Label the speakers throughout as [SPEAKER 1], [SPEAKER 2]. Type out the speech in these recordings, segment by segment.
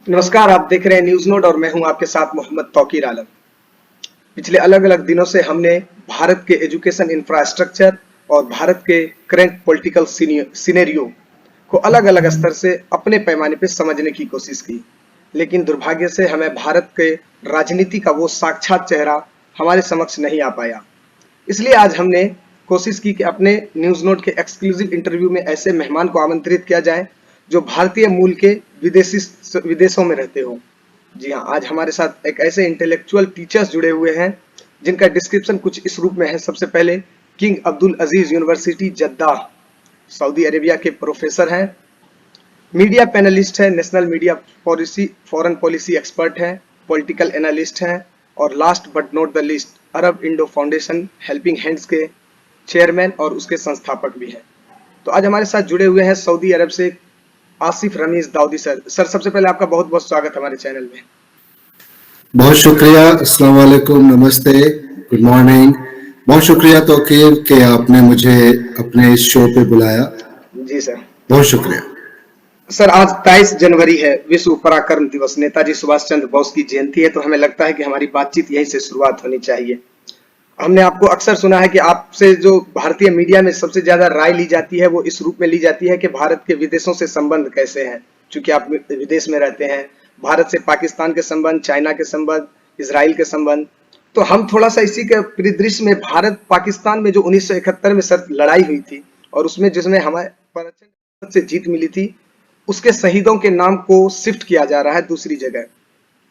[SPEAKER 1] नमस्कार, आप देख रहे हैं न्यूज नोट और मैं हूं आपके साथ मोहम्मद तौकीर आलम। पिछले अलग अलग दिनों से हमने भारत के एजुकेशन इंफ्रास्ट्रक्चर और भारत के करंट पॉलिटिकल सिनेरियो को अलग अलग स्तर से अपने पैमाने पर समझने की कोशिश की, लेकिन दुर्भाग्य से हमें भारत के राजनीति का वो साक्षात चेहरा हमारे समक्ष नहीं आ पाया। इसलिए आज हमने कोशिश की कि अपने न्यूज नोट के एक्सक्लूसिव इंटरव्यू में ऐसे मेहमान को आमंत्रित किया जाए जो भारतीय मूल के विदेशों में रहते हो। जी हाँ, आज हमारे साथ एक ऐसे इंटेलेक्चुअल टीचर्स जुड़े हुए हैं जिनका डिस्क्रिप्शन कुछ इस रूप में है। सबसे पहले किंग अब्दुल अजीज यूनिवर्सिटी जद्दाह सऊदी अरेबिया के प्रोफेसर हैं, मीडिया पैनलिस्ट हैं, national media policy foreign policy expert हैं, पॉलिटिकल एनालिस्ट हैं और last but not the least Arab Indo foundation helping hands के चेयरमैन और उसके संस्थापक भी हैं। तो आज हमारे साथ जुड़े हुए हैं सऊदी अरब से आसिफ रमीज दाऊदी सर। सबसे पहले आपका बहुत बहुत स्वागत हमारे चैनल में।
[SPEAKER 2] बहुत शुक्रिया। अस्सलाम वालेकुम, नमस्ते, गुड मॉर्निंग। बहुत शुक्रिया तौकीर कि आपने मुझे अपने इस शो पे बुलाया।
[SPEAKER 1] जी सर, बहुत
[SPEAKER 2] शुक्रिया
[SPEAKER 1] सर। आज 23 जनवरी है, विश्व पराक्रम दिवस, नेताजी सुभाष चंद्र बोस की जयंती है। तो हमें लगता है कि हमारी बातचीत यहीं से शुरुआत होनी चाहिए। हमने आपको अक्सर सुना है कि आपसे जो भारतीय मीडिया में सबसे ज्यादा राय ली जाती है वो इस रूप में ली जाती है कि भारत के विदेशों से संबंध कैसे हैं। चूंकि आप विदेश में रहते हैं, भारत से पाकिस्तान के संबंध, चाइना के संबंध, इजराइल के संबंध। तो हम थोड़ा सा इसी के परिदृश्य में भारत पाकिस्तान में जो 1971 में सर लड़ाई हुई थी और उसमें जिसमें हमारे से जीत मिली थी, उसके शहीदों के नाम को शिफ्ट किया जा रहा है दूसरी जगह।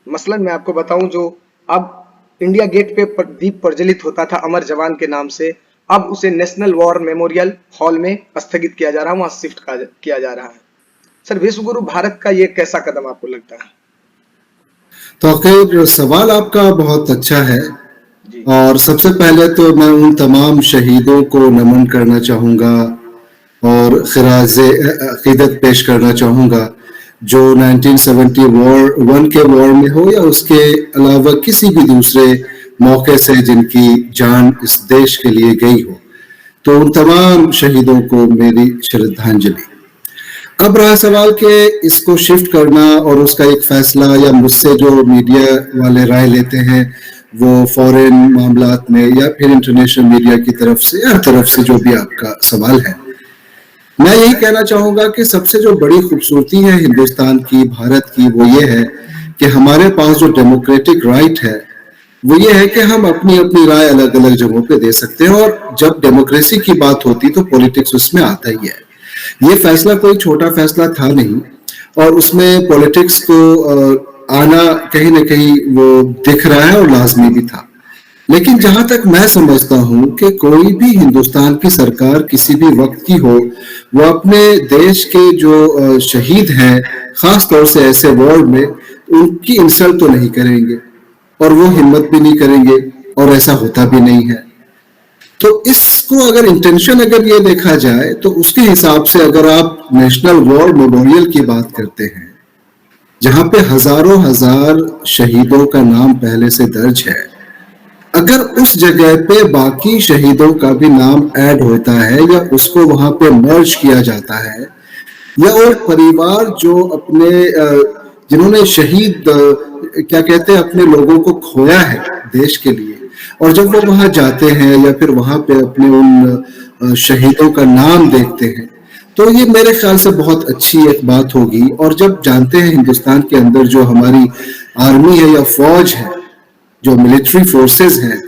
[SPEAKER 1] मसलन मैं आपको बताऊं, जो अब इंडिया गेट पे दीप प्रज्वलित होता था अमर जवान के नाम से, अब उसे नेशनल वॉर मेमोरियल हॉल में स्थगित किया जा रहा है, वहां शिफ्ट किया जा रहा है। सर, विश्वगुरु भारत का ये कैसा कदम आपको लगता है?
[SPEAKER 2] तो सवाल आपका बहुत अच्छा है और सबसे पहले तो मैं उन तमाम शहीदों को नमन करना चाहूंगा और खिराज़े अक़ीदत पेश करना चाहूंगा जो 1971 के वॉर में हो या उसके अलावा किसी भी दूसरे मौके से जिनकी जान इस देश के लिए गई हो। तो उन तमाम शहीदों को मेरी श्रद्धांजलि। अब रहा सवाल कि इसको शिफ्ट करना और उसका एक फैसला, या मुझसे जो मीडिया वाले राय लेते हैं वो फॉरेन मामलात में या फिर इंटरनेशनल मीडिया की तरफ से, हर तरफ से जो भी आपका सवाल है, मैं यही कहना चाहूंगा कि सबसे जो बड़ी खूबसूरती है हिंदुस्तान की, भारत की, वो ये है कि हमारे पास जो डेमोक्रेटिक राइट है वो ये है कि हम अपनी अपनी राय अलग अलग जगहों पे दे सकते हैं। और जब डेमोक्रेसी की बात होती तो पॉलिटिक्स उसमें आता ही है। ये फैसला कोई छोटा फैसला था नहीं और उसमें पॉलिटिक्स को आना कहीं ना कहीं वो दिख रहा है और लाजमी भी था। लेकिन जहां तक मैं समझता हूं कि कोई भी हिंदुस्तान की सरकार किसी भी वक्त की हो, वो अपने देश के जो शहीद हैं, खास तौर से ऐसे वॉर में, उनकी इंसल्ट तो नहीं करेंगे और वो हिम्मत भी नहीं करेंगे और ऐसा होता भी नहीं है। तो इसको अगर इंटेंशन अगर ये देखा जाए तो उसके हिसाब से अगर आप नेशनल वॉर मेमोरियल की बात करते हैं जहां पे हजारों हजार शहीदों का नाम पहले से दर्ज है, अगर उस जगह पे बाकी शहीदों का भी नाम ऐड होता है या उसको वहां पे मर्ज किया जाता है, या और परिवार जो अपने जिन्होंने शहीद क्या कहते हैं अपने लोगों को खोया है देश के लिए, और जब वो वहां जाते हैं या फिर वहां पे अपने उन शहीदों का नाम देखते हैं, तो ये मेरे ख्याल से बहुत अच्छी एक बात होगी। और जब जानते हैं हिंदुस्तान के अंदर जो हमारी आर्मी है या फौज है, जो मिलिट्री फोर्सेस हैं,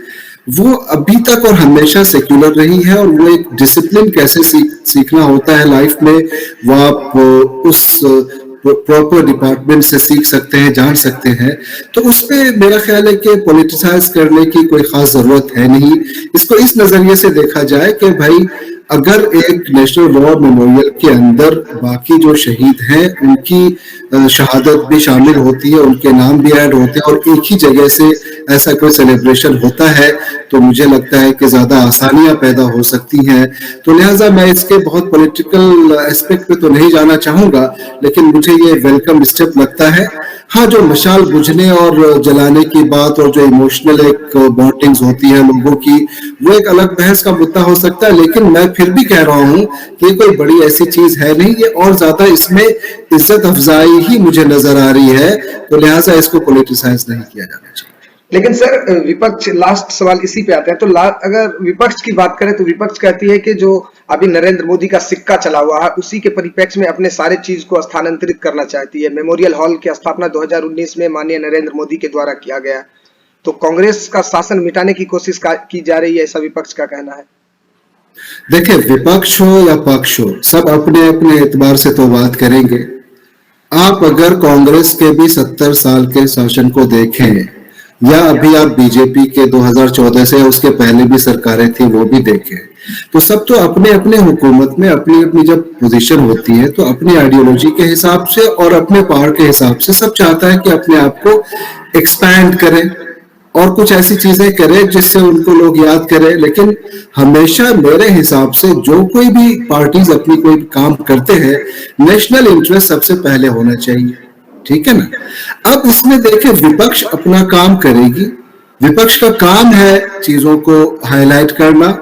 [SPEAKER 2] वो अभी तक और हमेशा सेक्युलर रही है और वो एक डिसिप्लिन कैसे सीखना होता है लाइफ में, वो आप उस प्रॉपर डिपार्टमेंट से सीख सकते हैं, जान सकते हैं। तो उस पर मेरा ख्याल है कि पॉलिटिसाइज करने की कोई खास जरूरत है नहीं। इसको इस नजरिए से देखा जाए कि भाई अगर एक नेशनल वॉर मेमोरियल के अंदर बाकी जो शहीद हैं उनकी शहादत भी शामिल होती है, उनके नाम भी ऐड होते हैं और एक ही जगह से ऐसा कोई सेलिब्रेशन होता है, तो मुझे लगता है कि ज्यादा आसानियां पैदा हो सकती हैं। तो लिहाजा मैं इसके बहुत पॉलिटिकल एस्पेक्ट पे तो नहीं जाना चाहूंगा, लेकिन मुझे ये वेलकम स्टेप लगता है। हाँ, जो मशाल बुझने और जलाने की बात और जो इमोशनल एक बॉन्डिंग्स होती है लोगों की, वो एक अलग बहस का मुद्दा हो सकता है, लेकिन मैं फिर भी कह रहा हूँ कि कोई बड़ी ऐसी चीज है नहीं, ये और ज्यादा इसमें इज्जत अफजाई ही मुझे नजर आ रही है, तो लिहाजा इसको पॉलिटिसाइज नहीं किया जाना चाहिए।
[SPEAKER 1] लेकिन सर विपक्ष, लास्ट सवाल इसी पे आते हैं, तो अगर विपक्ष की बात करें तो विपक्ष कहती है कि जो अभी नरेंद्र मोदी का सिक्का चला हुआ है उसी के परिप्रेक्ष्य में अपने सारे चीज को स्थानांतरित करना चाहती है। मेमोरियल हॉल की स्थापना 2019 में माननीय नरेंद्र मोदी के द्वारा किया गया, तो कांग्रेस का शासन मिटाने की कोशिश की जा रही है, ऐसा विपक्ष का कहना है।
[SPEAKER 2] देखिए, विपक्ष हो या पक्ष हो, सब अपने अपने एतबार से तो बात करेंगे। आप अगर कांग्रेस के भी 70 साल के शासन को देखें या अभी आप बीजेपी के 2014 से उसके पहले भी सरकारें थी वो भी देखें, तो सब तो अपने अपने हुकूमत में अपनी अपनी जब पोजीशन होती है तो अपनी आइडियोलॉजी के हिसाब से और अपने पावर के हिसाब से सब चाहता है कि अपने आप को एक्सपैंड करें और कुछ ऐसी चीजें करें जिससे उनको लोग याद करें। लेकिन हमेशा मेरे हिसाब से जो कोई भी पार्टीज अपनी कोई काम करते हैं, नेशनल इंटरेस्ट सबसे पहले होना चाहिए, ठीक है ना। अब इसमें देखें, विपक्ष अपना काम करेगी, विपक्ष का काम है चीजों को हाईलाइट करना,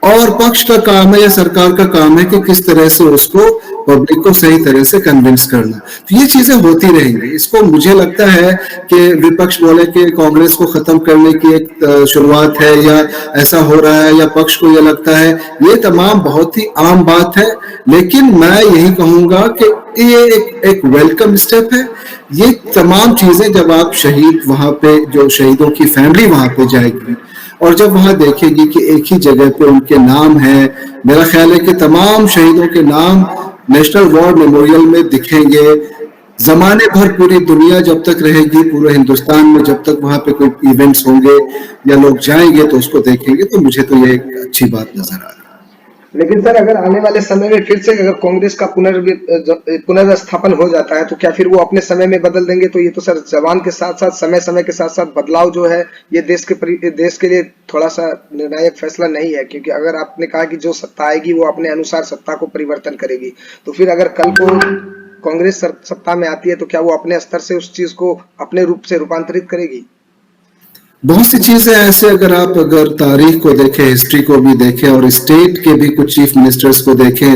[SPEAKER 2] और पक्ष का काम है या सरकार का काम है कि किस तरह से उसको पब्लिक को सही तरह से कन्विंस करना। तो ये चीजें होती रहेंगी। इसको मुझे लगता है कि विपक्ष बोले कि कांग्रेस को खत्म करने की एक शुरुआत है या ऐसा हो रहा है, या पक्ष को ये लगता है, ये तमाम बहुत ही आम बात है। लेकिन मैं यही कहूंगा कि ये एक वेलकम स्टेप है। ये तमाम चीजें जब आप शहीद वहां पे, जो शहीदों की फैमिली वहां पे जाएगी और जब वहां देखेगी कि एक ही जगह पे उनके नाम है, मेरा ख्याल है कि तमाम शहीदों के नाम नेशनल वॉर मेमोरियल में दिखेंगे। जमाने भर पूरी दुनिया जब तक रहेगी, पूरे हिंदुस्तान में जब तक वहां पे कोई इवेंट्स होंगे या लोग जाएंगे तो उसको देखेंगे, तो मुझे तो ये एक अच्छी बात नजर आ रही है।
[SPEAKER 1] लेकिन सर अगर आने वाले समय में फिर से अगर कांग्रेस का पुनर्स्थापन हो जाता है तो क्या फिर वो अपने समय में बदल देंगे? तो ये तो सर जवान के साथ साथ समय के साथ साथ बदलाव जो है ये देश के लिए थोड़ा सा निर्णायक फैसला नहीं है, क्योंकि अगर आपने कहा कि जो सत्ता आएगी वो अपने अनुसार सत्ता को परिवर्तन करेगी, तो फिर अगर कल को कांग्रेस सत्ता में आती है तो क्या वो अपने स्तर से उस चीज को अपने रूप से रूपांतरित करेगी?
[SPEAKER 2] बहुत सी चीजें ऐसे, अगर तारीख को देखें, हिस्ट्री को भी देखें और स्टेट के भी कुछ चीफ मिनिस्टर्स को देखें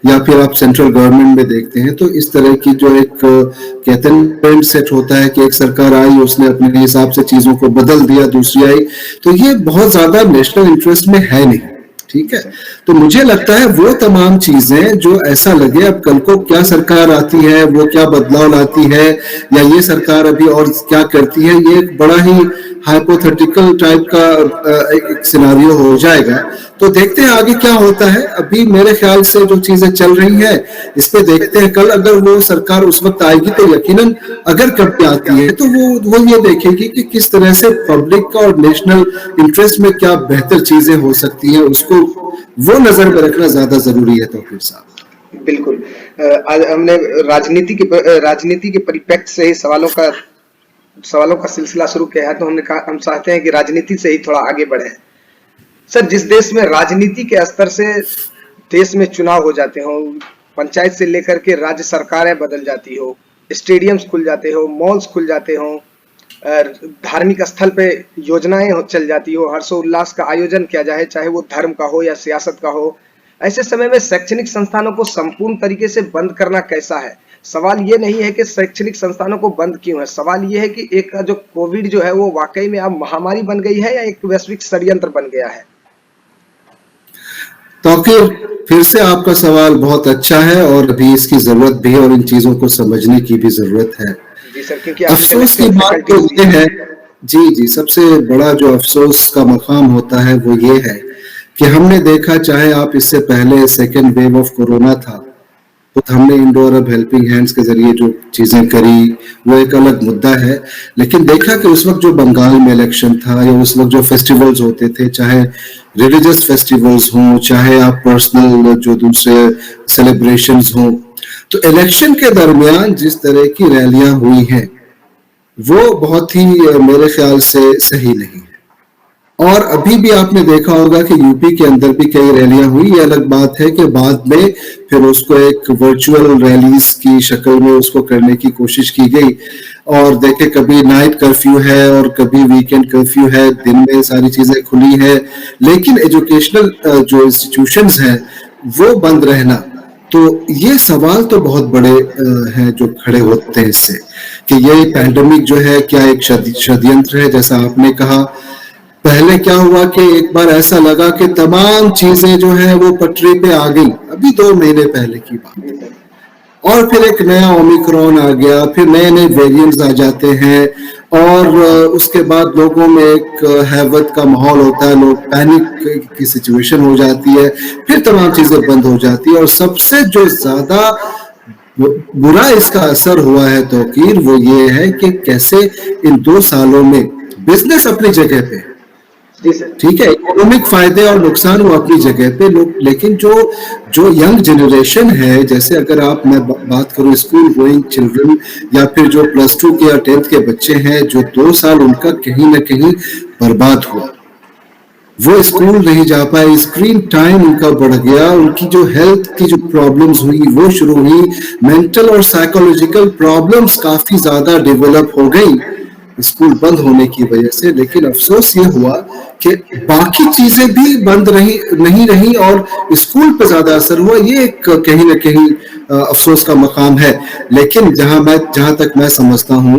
[SPEAKER 2] या फिर आप सेंट्रल गवर्नमेंट में देखते हैं, तो इस तरह की जो एक कहते हैं ट्रेंड सेट होता है कि एक सरकार आई, उसने अपने हिसाब से चीजों को बदल दिया, दूसरी आई, तो ये बहुत ज्यादा नेशनल इंटरेस्ट में है नहीं, ठीक है। तो मुझे लगता है वो तमाम चीजें जो ऐसा लगे अब कल को क्या सरकार आती है, वो क्या बदलाव लाती है या ये सरकार अभी और क्या करती है, ये एक बड़ा ही हाइपोथेटिकल टाइप का एक सिनारियो हो जाएगा। तो देखते हैं आगे क्या होता है। अभी मेरे ख्याल से जो चीजें चल रही है इस पे देखते हैं, कल अगर वो सरकार उस वक्त आएगी तो यकीनन अगर कभी आती है तो वो ये देखेगी कि किस तरह से पब्लिक का और नेशनल इंटरेस्ट में क्या बेहतर चीजें हो सकती हैं, उसको वो नजर में रखना ज्यादा जरूरी है। तो फिर साहब
[SPEAKER 1] बिल्कुल, आज हमने राजनीति के परिप्रेक्ष्य से ही सवालों का सिलसिला शुरू किया है, तो हमने कहा हम चाहते हैं कि राजनीति से ही थोड़ा आगे बढ़े। सर, जिस देश में राजनीति के स्तर से देश में चुनाव हो जाते हो, पंचायत से लेकर के राज्य सरकारें बदल जाती हो, स्टेडियम्स खुल जाते हो, मॉल्स खुल जाते हो, धार्मिक स्थल पे योजनाएं चल जाती हो, हर्षोल्लास का आयोजन किया जाए, चाहे वो धर्म का हो या सियासत का हो, ऐसे समय में शैक्षणिक संस्थानों को संपूर्ण तरीके से बंद करना कैसा है? सवाल ये नहीं है कि शैक्षणिक संस्थानों को बंद क्यों है, सवाल ये है कि एक जो कोविड जो है वो वाकई में अब महामारी बन गई है या एक वैश्विक षड्यंत्र बन गया है?
[SPEAKER 2] तो फिर से आपका सवाल बहुत अच्छा है और अभी इसकी जरूरत भी है और इन चीजों को समझने की भी जरूरत है।
[SPEAKER 1] जी सर, क्योंकि
[SPEAKER 2] अफसोस की बात तो ये है, जी, सबसे बड़ा जो अफसोस का मकाम होता है वो ये है कि हमने देखा, चाहे आप इससे पहले सेकेंड वेव ऑफ कोरोना था तो हमने इंडोर अब हेल्पिंग हैंड्स के जरिए जो चीजें करी वो एक अलग मुद्दा है, लेकिन देखा कि उस वक्त जो बंगाल में इलेक्शन था या उस वक्त जो फेस्टिवल्स होते थे, चाहे रिलीजियस फेस्टिवल्स हों, चाहे आप पर्सनल जो दूसरे सेलिब्रेशंस हों, तो इलेक्शन के दरमियान जिस तरह की रैलियां हुई हैं वो बहुत ही मेरे ख्याल से सही नहीं है। और अभी भी आपने देखा होगा कि यूपी के अंदर भी कई रैलियां हुई। ये अलग बात है कि बाद में फिर उसको एक वर्चुअल रैलीज की शक्ल में उसको करने की कोशिश की गई और देखे कभी नाइट कर्फ्यू है और कभी वीकेंड कर्फ्यू है, दिन में सारी चीजें खुली है, लेकिन एजुकेशनल जो इंस्टीट्यूशंस हैं वो बंद रहना, तो ये सवाल तो बहुत बड़े हैं जो खड़े होते हैं इससे कि ये पैंडेमिक जो है क्या एक षड्यंत्र है, जैसा आपने कहा। पहले क्या हुआ कि एक बार ऐसा लगा कि तमाम चीजें जो है वो पटरी पे आ गई, अभी 2 महीने पहले की बात, और फिर एक नया ओमिक्रॉन आ गया, फिर नए नए वेरिएंट्स आ जाते हैं, और उसके बाद लोगों में एक हैवत का माहौल होता है, लोग पैनिक की सिचुएशन हो जाती है, फिर तमाम चीजें बंद हो जाती है। और सबसे जो ज्यादा बुरा इसका असर हुआ है तौकीर, वो ये है कि कैसे इन 2 सालों में बिजनेस अपनी जगह पे, ठीक है, इकोनॉमिक फायदे और नुकसान वो अपनी जगह पे, लोग, लेकिन जो यंग जनरेशन है, जैसे अगर मैं बात करूं स्कूल गोइंग चिल्ड्रन या फिर जो +2 के या 10th के बच्चे हैं, जो 2 साल उनका कहीं ना कहीं बर्बाद हुआ, वो स्कूल नहीं जा पाए, स्क्रीन टाइम उनका बढ़ गया, उनकी जो हेल्थ की जो प्रॉब्लम्स हुई वो शुरू हुई, मेंटल और साइकोलॉजिकल प्रॉब्लम्स काफी ज्यादा डेवलप हो गई स्कूल बंद होने की वजह से। लेकिन अफसोस ये हुआ कि बाकी चीजें भी बंद नहीं रही और स्कूल पे ज्यादा असर हुआ। ये एक कहीं ना कहीं अफसोस का मकाम है। लेकिन जहां तक मैं समझता हूं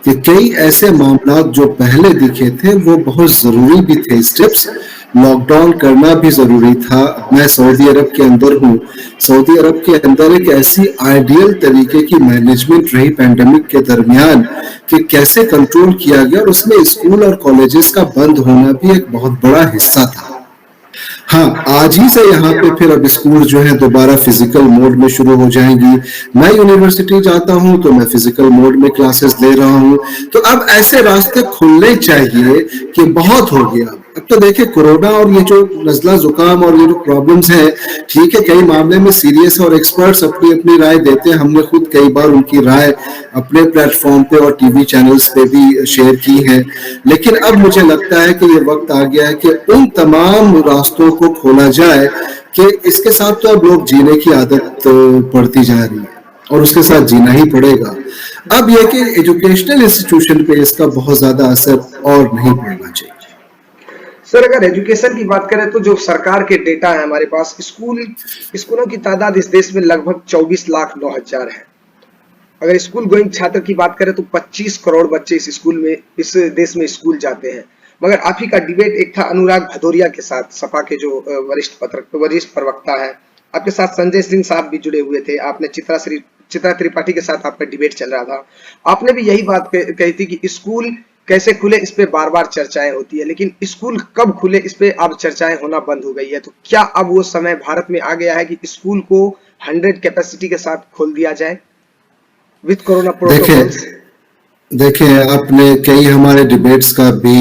[SPEAKER 2] कि कई ऐसे मामला जो पहले दिखे थे वो बहुत जरूरी भी थे स्टेप्स, लॉकडाउन करना भी जरूरी था। मैं सऊदी अरब के अंदर हूँ, सऊदी अरब के अंदर एक ऐसी आइडियल तरीके की मैनेजमेंट रही पैंडेमिक के दरमियान कि कैसे कंट्रोल किया गया, और उसमें स्कूल और कॉलेजेस का बंद होना भी एक बहुत बड़ा हिस्सा था। हाँ, आज ही से यहाँ पे फिर अब स्कूल जो है दोबारा फिजिकल मोड में शुरू हो जाएंगी। मैं यूनिवर्सिटी जाता हूँ तो मैं फिजिकल मोड में क्लासेस ले रहा हूँ, तो अब ऐसे रास्ते खुलने चाहिए कि बहुत हो गया। अब तो देखिए कोरोना और ये जो नजला जुकाम और ये जो प्रॉब्लम्स हैं, ठीक है, कई मामले में सीरियस और एक्सपर्ट्स अपनी अपनी राय देते हैं। हमने खुद कई बार उनकी राय अपने प्लेटफॉर्म पे और टीवी चैनल्स पे भी शेयर की है। लेकिन अब मुझे लगता है कि ये वक्त आ गया है कि उन तमाम रास्तों को खोला जाए कि इसके साथ तो अब लोग जीने की आदत पड़ती जा रही है और उसके साथ जीना ही पड़ेगा। अब यह कि एजुकेशनल इंस्टीट्यूशन पे इसका बहुत ज्यादा असर और नहीं पड़ना चाहिए।
[SPEAKER 1] सर, अगर एजुकेशन की बात करें तो जो सरकार के डेटा है हमारे पास, स्कूलों की तादाद इस देश में लगभग 24,09,000 है। अगर स्कूल गोइंग छात्र की बात करें तो 25 करोड़ बच्चे इस देश में स्कूल जाते हैं। मगर आप ही का डिबेट एक था अनुराग भदौरिया के साथ, सपा के जो वरिष्ठ प्रवक्ता है, आपके साथ संजय सिंह साहब भी जुड़े हुए थे। आपने चित्रा त्रिपाठी के साथ आपका डिबेट चल रहा था। आपने भी यही बात कही थी कि स्कूल कैसे खुले इस पे बार बार चर्चाएं होती है, लेकिन स्कूल कब खुले इस पे अब चर्चाएं होना बंद हो गई है। तो क्या अब वो समय भारत में आ गया है कि स्कूल को 100 कैपेसिटी के साथ खोल दिया जाए विद कोरोना प्रोटोकॉल्स?
[SPEAKER 2] देखिए, आपने कई हमारे डिबेट्स का भी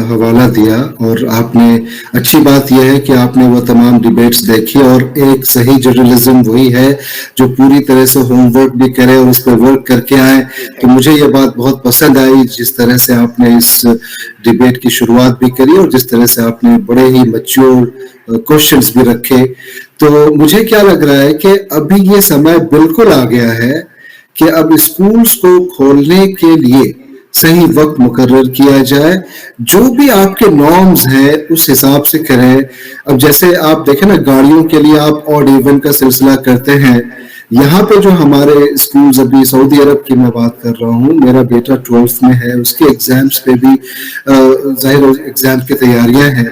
[SPEAKER 2] हवाला दिया, और आपने अच्छी बात यह है कि आपने वो तमाम डिबेट्स देखी, और एक सही जर्नलिज्म वही है जो पूरी तरह से होमवर्क भी करे और उस पर वर्क करके आए। तो मुझे ये बात बहुत पसंद आई जिस तरह से आपने इस डिबेट की शुरुआत भी करी और जिस तरह से आपने बड़े ही मैच्योर क्वेश्चंस भी रखे। तो मुझे क्या लग रहा है कि अभी ये समय बिल्कुल आ गया है कि अब स्कूल्स को खोलने के लिए सही वक्त मुकर्रर किया जाए। जो भी आपके नॉर्म्स हैं उस हिसाब से करें। अब जैसे आप देखें ना, गाड़ियों के लिए आप ऑड इवन का सिलसिला करते हैं। यहाँ पे जो हमारे स्कूल्स, अभी सऊदी अरब की मैं बात कर रहा हूँ, मेरा बेटा 12th में है, उसके एग्जाम्स पे भी जाहिर एग्जाम की तैयारियां हैं।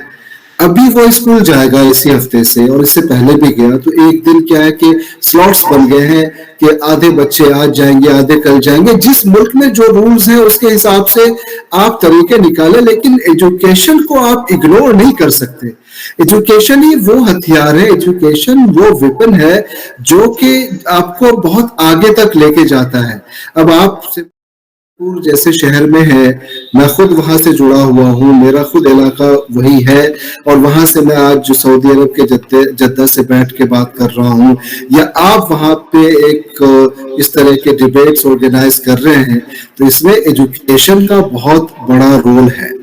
[SPEAKER 2] अभी वो स्कूल जाएगा इसी हफ्ते से, और इससे पहले भी गया। तो एक दिन क्या है कि स्लॉट्स बन गए हैं कि आधे बच्चे आज जाएंगे, आधे कल जाएंगे। जिस मुल्क में जो रूल्स हैं उसके हिसाब से आप तरीके निकालें, लेकिन एजुकेशन को आप इग्नोर नहीं कर सकते। एजुकेशन ही वो हथियार है, एजुकेशन वो वेपन है जो कि आपको बहुत आगे तक लेके जाता है। अब आप जैसे शहर में है, मैं खुद वहां से जुड़ा हुआ हूँ, मेरा खुद इलाका वही है, और वहां से मैं आज जो सऊदी अरब के जद्दा से बैठ के बात कर रहा हूँ, या आप वहां पे एक इस तरह के डिबेट्स ऑर्गेनाइज कर रहे हैं, तो इसमें एजुकेशन का बहुत बड़ा रोल है।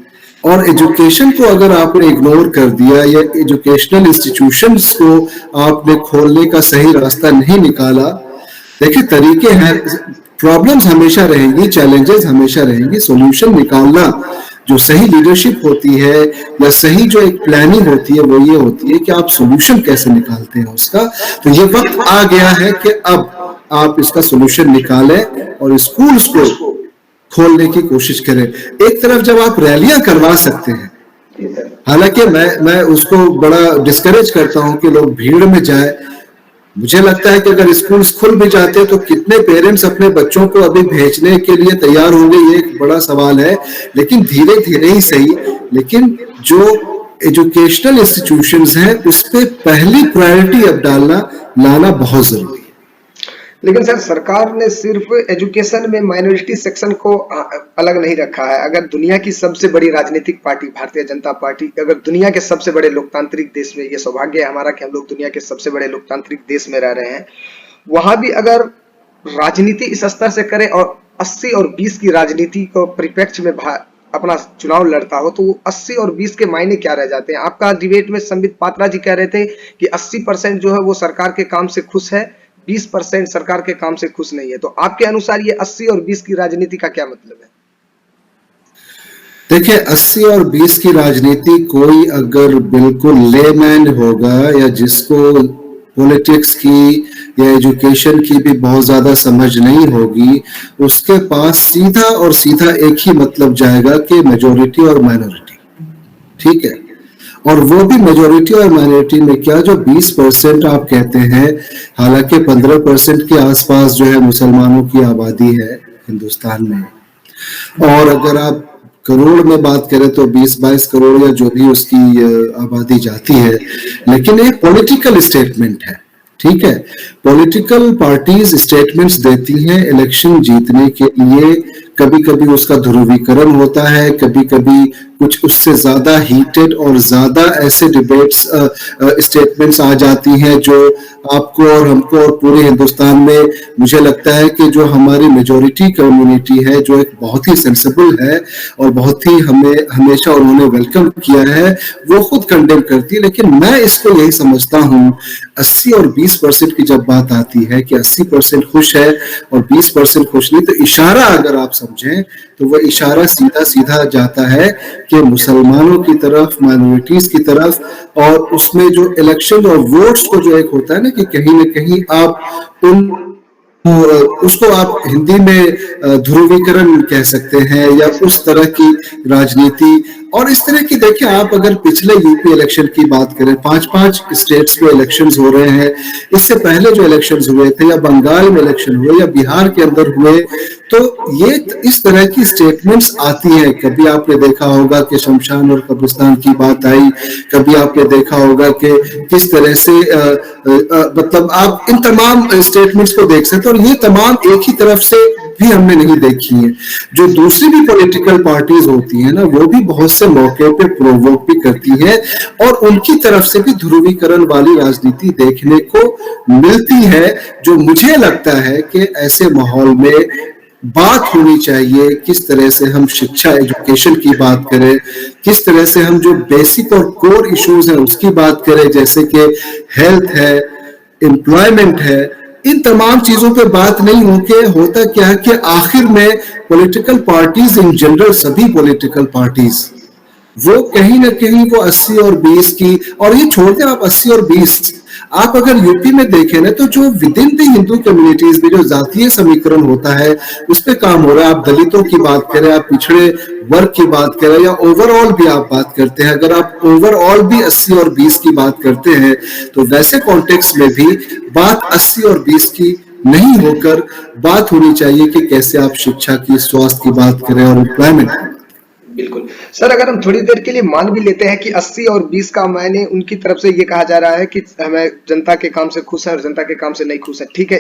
[SPEAKER 2] और एजुकेशन को अगर आपने इग्नोर कर दिया या एजुकेशनल इंस्टीट्यूशंस को आपने खोलने का सही रास्ता नहीं निकाला, देखिए तरीके हैं। प्रॉब्लम्स हमेशा रहेंगी, चैलेंजेस हमेशा रहेंगी, सॉल्यूशन निकालना जो सही लीडरशिप होती है या सही जो एक प्लानिंग होती है वो ये होती है कि आप सॉल्यूशन कैसे निकालते हैं उसका। तो ये वक्त आ गया है कि अब आप इसका सॉल्यूशन निकालें और स्कूल्स को खोलने की कोशिश करें। एक तरफ जब आप रैलियां करवा सकते हैं, हालांकि मैं उसको बड़ा डिस्करेज करता हूं कि लोग भीड़ में जाए। मुझे लगता है कि अगर स्कूल्स खुल भी जाते तो कितने पेरेंट्स अपने बच्चों को अभी भेजने के लिए तैयार होंगे, ये एक बड़ा सवाल है। लेकिन धीरे धीरे ही सही, लेकिन जो एजुकेशनल इंस्टीट्यूशंस हैं उस पे पहली प्रायोरिटी अब लाना बहुत जरूरी है।
[SPEAKER 1] लेकिन सर, सरकार ने सिर्फ एजुकेशन में माइनॉरिटी सेक्शन को अलग नहीं रखा है। अगर दुनिया की सबसे बड़ी राजनीतिक पार्टी भारतीय जनता पार्टी, अगर दुनिया के सबसे बड़े लोकतांत्रिक देश में, ये सौभाग्य है हमारा कि हम लोग दुनिया के सबसे बड़े लोकतांत्रिक देश में रह रहे हैं, वहां भी अगर राजनीति इस स्तर से करे और 80 और 20 की राजनीति को परिप्रेक्ष्य में अपना चुनाव लड़ता हो, तो वो 80 और 20 के मायने क्या रह जाते हैं। आपका डिबेट में संबित पात्रा जी कह रहे थे कि 80% जो है वो सरकार के काम से खुश है, 20% सरकार के काम से खुश नहीं है। तो आपके अनुसार ये 80 और 20 की राजनीति का क्या मतलब है?
[SPEAKER 2] देखिए, 80 और 20 की राजनीति कोई अगर बिल्कुल लेमैन होगा या जिसको पॉलिटिक्स की या एजुकेशन की भी बहुत ज्यादा समझ नहीं होगी, उसके पास सीधा और सीधा एक ही मतलब जाएगा कि मेजॉरिटी और माइनॉरिटी। ठीक है, और वो भी मेजॉरिटी और माइनॉरिटी में क्या, जो 20% आप कहते हैं, हालांकि 15% के आसपास जो है मुसलमानों की आबादी है हिंदुस्तान में, और अगर आप करोड़ में बात करें तो 20-22 करोड़ या जो भी उसकी आबादी जाती है। लेकिन ये पॉलिटिकल स्टेटमेंट है, ठीक है। पॉलिटिकल पार्टीज स्टेटमेंट्स देती हैं इलेक्शन जीतने के लिए। कभी कभी उसका ध्रुवीकरण होता है, कभी कभी कुछ उससे ज्यादा हीटेड और ज्यादा ऐसे डिबेट्स स्टेटमेंट्स आ जाती हैं जो आपको और हमको और पूरे हिंदुस्तान में, मुझे लगता है कि जो हमारी मेजॉरिटी कम्युनिटी है, जो एक बहुत ही सेंसिबल है और बहुत ही हमेशा उन्होंने वेलकम किया है, वो खुद कंडेम करती है। लेकिन मैं इसको यही समझता हूँ, 80 और 20% की जब बात आती है कि 80% खुश है और 20% खुश नहीं, तो इशारा अगर आप समझें तो वो इशारा सीधा सीधा जाता है कि मुसलमानों की तरफ, माइनॉरिटीज की तरफ। और उसमें जो इलेक्शन और वोट्स को जो एक होता है ना कि कहीं ना कहीं आप उन उसको आप हिंदी में ध्रुवीकरण कह सकते हैं या उस तरह की राजनीति। और इस तरह की देखिए, आप अगर पिछले यूपी इलेक्शन की बात करें, 5-5 स्टेट्स में इलेक्शंस हो रहे हैं, इससे पहले जो इलेक्शंस हुए थे या बंगाल में इलेक्शन हुए या बिहार के अंदर हुए, तो ये इस तरह की स्टेटमेंट्स आती हैं। कभी आपने देखा होगा कि शमशान और कब्रिस्तान की बात आई, कभी आपने देखा होगा कि किस तरह से मतलब आप इन तमाम स्टेटमेंट्स को देख सकते हैं, और ये तमाम एक ही तरफ से भी हमने नहीं देखी है। जो दूसरी भी पॉलिटिकल पार्टीज होती है ना, वो भी बहुत से मौके पे प्रोवोक भी करती है और उनकी तरफ से भी ध्रुवीकरण वाली राजनीति देखने को मिलती है। जो मुझे लगता है कि ऐसे माहौल में बात होनी चाहिए, किस तरह से हम शिक्षा, एजुकेशन की बात करें, किस तरह से हम जो बेसिक और कोर इश्यूज हैं उसकी बात करें, जैसे कि हेल्थ है, एम्प्लॉयमेंट है। इन तमाम चीजों पे बात नहीं होके होता क्या है कि आखिर में पॉलिटिकल पार्टीज इन जनरल, सभी पॉलिटिकल पार्टीज वो कहीं ना कहीं वो 80 और 20 की, और ये छोड़ दें आप 80 और 20, आप अगर यूपी में देखें ना, तो जो with in the Hindu communities में जो जातीय समीकरण होता है उस पर काम हो रहा है। आप दलितों की बात करें, आप पिछड़े वर्ग की बात करें, या ओवरऑल भी आप बात करते हैं, अगर आप ओवरऑल भी 80 और 20 की बात करते हैं, तो वैसे कॉन्टेक्स्ट में भी बात 80 और 20 की नहीं होकर बात होनी चाहिए कि कैसे आप शिक्षा की, स्वास्थ्य की बात करें और एम्प्लॉयमेंट।
[SPEAKER 1] बिल्कुल सर, अगर हम थोड़ी देर के लिए मान भी लेते हैं कि 80 और 20 का मायने उनकी तरफ से ये कहा जा रहा है कि हमें जनता के काम से खुश है और जनता के काम से नहीं खुश है, ठीक है,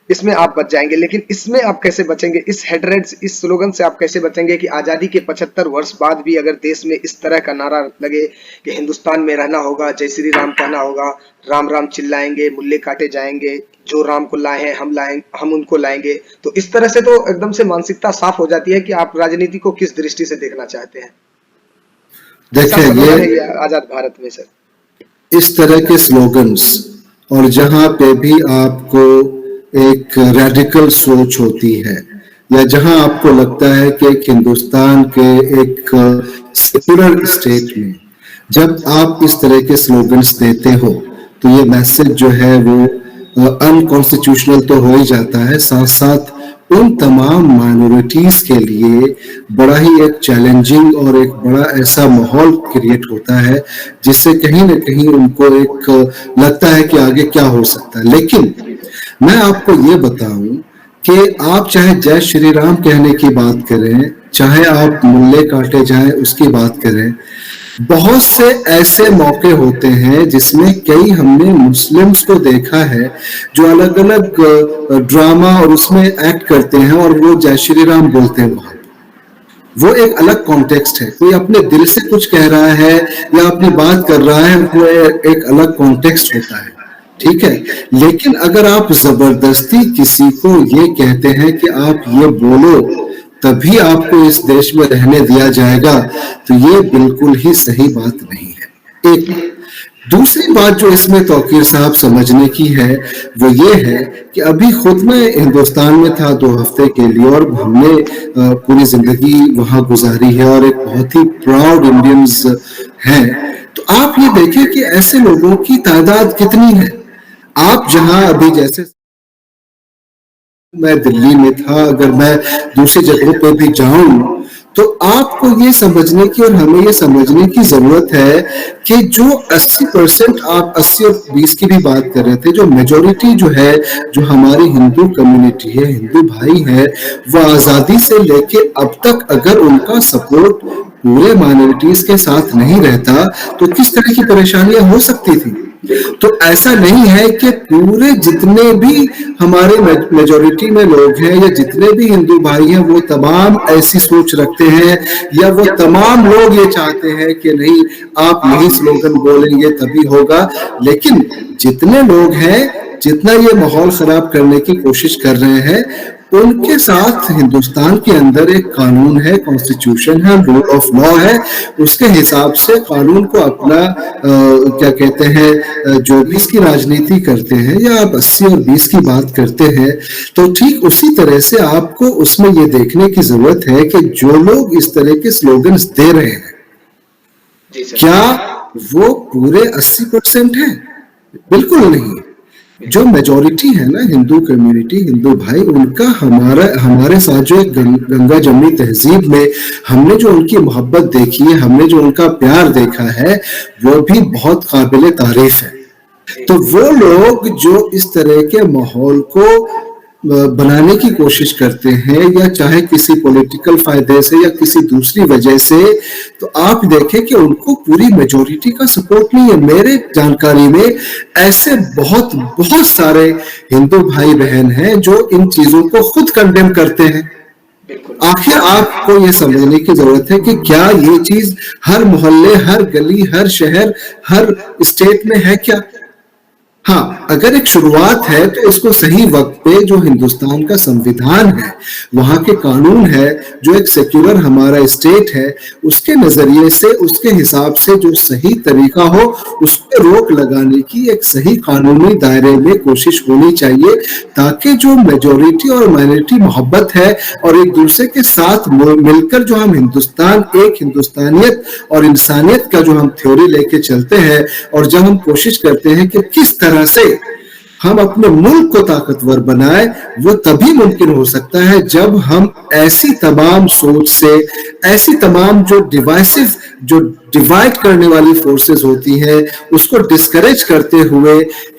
[SPEAKER 1] इसमें आप बच जाएंगे। लेकिन इसमें आप कैसे बचेंगे, इस हेडरेट्स, इस स्लोगन से आप कैसे बचेंगे कि आजादी के 75 वर्ष बाद भी अगर देश में इस तरह का नारा लगे कि हिंदुस्तान में रहना होगा, जय श्री राम कहना होगा, राम राम चिल्लाएंगे, मुल्ले काटे जाएंगे, जो राम को लाए हैं हम उनको लाएंगे। तो इस तरह से तो एकदम से मानसिकता साफ हो जाती है कि आप राजनीति को किस दृष्टि से देखना चाहते हैं। देखिए, ये आजाद भारत में सर
[SPEAKER 2] इस तरह के स्लोगन्स, और जहां पे भी आपको एक रैडिकल सोच होती है, या जहां आपको लगता है कि एक हिंदुस्तान के एक सेक्युलर स्टेट में जब आप इस तरह के स्लोगन्स देते हो तो ये मैसेज जो है वो अनकॉन्स्टिट्यूशनल तो हो ही जाता है, साथ साथ उन तमाम माइनॉरिटीज के लिए बड़ा ही एक चैलेंजिंग और एक बड़ा ऐसा माहौल क्रिएट होता है जिससे कहीं ना कहीं उनको एक लगता है कि आगे क्या हो सकता है। लेकिन मैं आपको ये बताऊं कि आप चाहे जय श्री राम कहने की बात करें, चाहे आप मुल्ले काटे जाएं उसकी बात करें, बहुत से ऐसे मौके होते हैं जिसमें कई हमने मुस्लिम्स को देखा है जो अलग अलग ड्रामा और उसमें एक्ट करते हैं और वो जय श्री राम बोलते हैं। वहां वो एक अलग कॉन्टेक्स्ट है, कोई अपने दिल से कुछ कह रहा है या अपनी बात कर रहा है, वो एक अलग कॉन्टेक्स्ट होता है, ठीक है। लेकिन अगर आप जबरदस्ती किसी को ये कहते हैं कि आप ये बोलो तभी आपको इस देश में रहने दिया जाएगा, तो ये बिल्कुल ही सही बात नहीं है। एक दूसरी बात जो इसमें तौकीर साहब समझने की है वो ये है कि अभी खुद मैं हिंदुस्तान में था 2 हफ्ते के लिए और हमने पूरी जिंदगी वहां गुजारी है और एक बहुत ही प्राउड इंडियंस हैं। तो आप ये देखें कि ऐसे लोगों की तादाद कितनी है। आप जहां अभी जैसे मैं दिल्ली में था, अगर मैं दूसरी जगहों पर भी जाऊं तो आपको ये समझने की और हमें ये समझने की जरूरत है कि जो 80% आप 80 और 20 की भी बात कर रहे थे, जो मेजोरिटी जो है, जो हमारी हिंदू कम्युनिटी है, हिंदू भाई है, वो आजादी से लेके अब तक अगर उनका सपोर्ट पूरे माइनॉरिटीज के साथ नहीं रहता तो किस तरह की परेशानियां हो सकती थी। तो ऐसा नहीं है कि पूरे जितने भी हमारे मेजोरिटी में लोग हैं या जितने भी हिंदू भाई हैं वो तमाम ऐसी सोच रखते हैं या वो तमाम लोग ये चाहते हैं कि नहीं आप यही स्लोगन बोलेंगे तभी होगा। लेकिन जितने लोग हैं, जितना ये माहौल खराब करने की कोशिश कर रहे हैं, उनके साथ हिंदुस्तान के अंदर एक कानून है, कॉन्स्टिट्यूशन है, रूल ऑफ लॉ है, उसके हिसाब से कानून को अपना क्या कहते हैं, जो भी इसकी राजनीति करते हैं या आप 80 और 20 की बात करते हैं, तो ठीक उसी तरह से आपको उसमें ये देखने की जरूरत है कि जो लोग इस तरह के स्लोगन्स दे रहे हैं क्या वो पूरे 80% है? बिल्कुल नहीं। जो मेजोरिटी है ना हिंदू कम्युनिटी, हिंदू भाई, उनका हमारे साथ जो एक गंगा जमनी तहजीब में हमने जो उनकी मोहब्बत देखी है, हमने जो उनका प्यार देखा है, वो भी बहुत काबिले तारीफ है। तो वो लोग जो इस तरह के माहौल को बनाने की कोशिश करते हैं या चाहे किसी पॉलिटिकल फायदे से या किसी दूसरी वजह से, तो आप देखें कि उनको पूरी मेजोरिटी का सपोर्ट नहीं है। मेरे जानकारी में ऐसे बहुत बहुत सारे हिंदू भाई बहन हैं जो इन चीजों को खुद कंडेम करते हैं। आखिर आपको ये समझने की जरूरत है कि क्या ये चीज हर मोहल्ले, हर गली, हर शहर, हर स्टेट में है क्या? हाँ, अगर एक शुरुआत है तो इसको सही वक्त पे जो हिंदुस्तान का संविधान है, वहां के कानून है, जो एक सेक्युलर हमारा स्टेट है, उसके नजरिए से, उसके हिसाब से जो सही तरीका हो, उस पर रोक लगाने की एक सही कानूनी दायरे में कोशिश होनी चाहिए, ताकि जो मेजोरिटी और माइनॉरिटी मोहब्बत है और एक दूसरे के साथ मिलकर जो हम हिंदुस्तान, एक हिंदुस्तानियत और इंसानियत का जो हम थ्योरी लेके चलते हैं और जब हम कोशिश करते हैं कि किस तरह से हम अपने मुल्क को ताकतवर बनाए, वो तभी मुमकिन हो सकता है जब हम ऐसी तमाम सोच से, ऐसी तमाम जो डिवाइसिव, जो डिवाइड करने वाली फोर्सेस होती हैं, उसको डिस्करेज करते हुए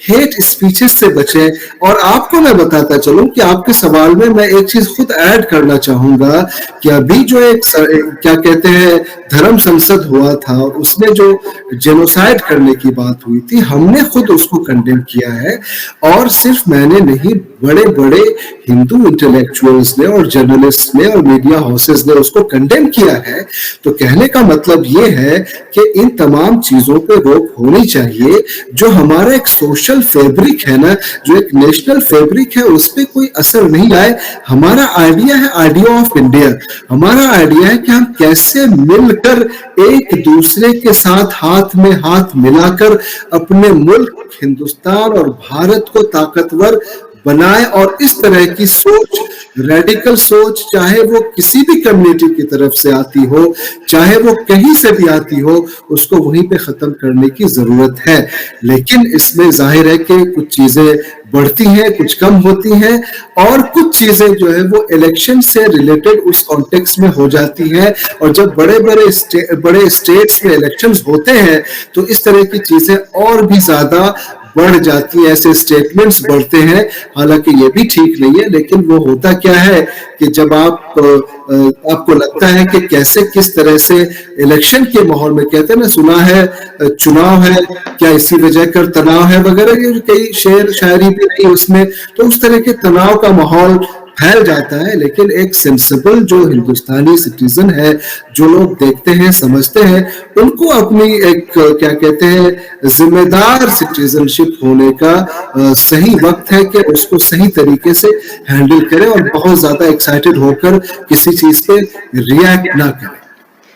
[SPEAKER 2] हेट स्पीचेस से बचें। और आपको मैं बताता चलूं कि आपके सवाल में मैं एक चीज खुद ऐड करना चाहूंगा कि अभी जो एक क्या कहते हैं धर्म संसद हुआ था, उसमें जो जेनोसाइड करने की बात हुई थी, हमने खुद उसको कंडेम किया है। और सिर्फ मैंने नहीं, बड़े बड़े हिंदू इंटेलेक्चुअल्स ने और जर्नलिस्ट ने और मीडिया हाउसेस ने उसको कंडेम किया है। तो कहने का मतलब ये है कि इन तमाम चीजों पे रोक होनी चाहिए। जो हमारा एक सोशल फैब्रिक है ना, जो एक नेशनल फैब्रिक है, उस पर कोई असर नहीं आए। हमारा आइडिया है आइडिया ऑफ इंडिया, हमारा आइडिया है कि हम कैसे मिलकर एक दूसरे के साथ हाथ में हाथ मिलाकर अपने मुल्क हिंदुस्तान और भारत को ताकतवर बनाए और इस तरह की सोच, रेडिकल सोच, चाहे वो किसी भी कम्युनिटी की तरफ से आती हो, चाहे वो कहीं से भी आती हो, उसको वहीं पे खत्म करने की जरूरत है। लेकिन इसमें जाहिर है कि कुछ चीजें बढ़ती हैं, कुछ कम होती हैं, और कुछ चीजें जो है वो इलेक्शन से रिलेटेड उस कॉन्टेक्स्ट में हो जाती हैं। और जब बड़े स्टेट्स में इलेक्शंस होते हैं तो इस तरह की चीजें और भी ज्यादा बढ़ जाती है, ऐसे स्टेटमेंट्स बढ़ते हैं। हालांकि ये भी ठीक नहीं है, लेकिन वो होता क्या है कि जब आपको लगता है कि कैसे किस तरह से इलेक्शन के माहौल में, कहते हैं ना, सुना है चुनाव है क्या इसी वजह कर तनाव है वगैरह, ये कई शेर शायरी भी नहीं उसमें, तो उस तरह के तनाव का माहौल फैल जाता है। लेकिन एक सेंसिबल जो हिंदुस्तानी सिटीजन है, जो लोग देखते हैं समझते हैं, उनको अपनी एक क्या कहते हैं जिम्मेदार सिटीजनशिप होने का सही वक्त है कि उसको सही तरीके से हैंडल करें और बहुत ज्यादा एक्साइटेड होकर किसी चीज पे रिएक्ट ना करें।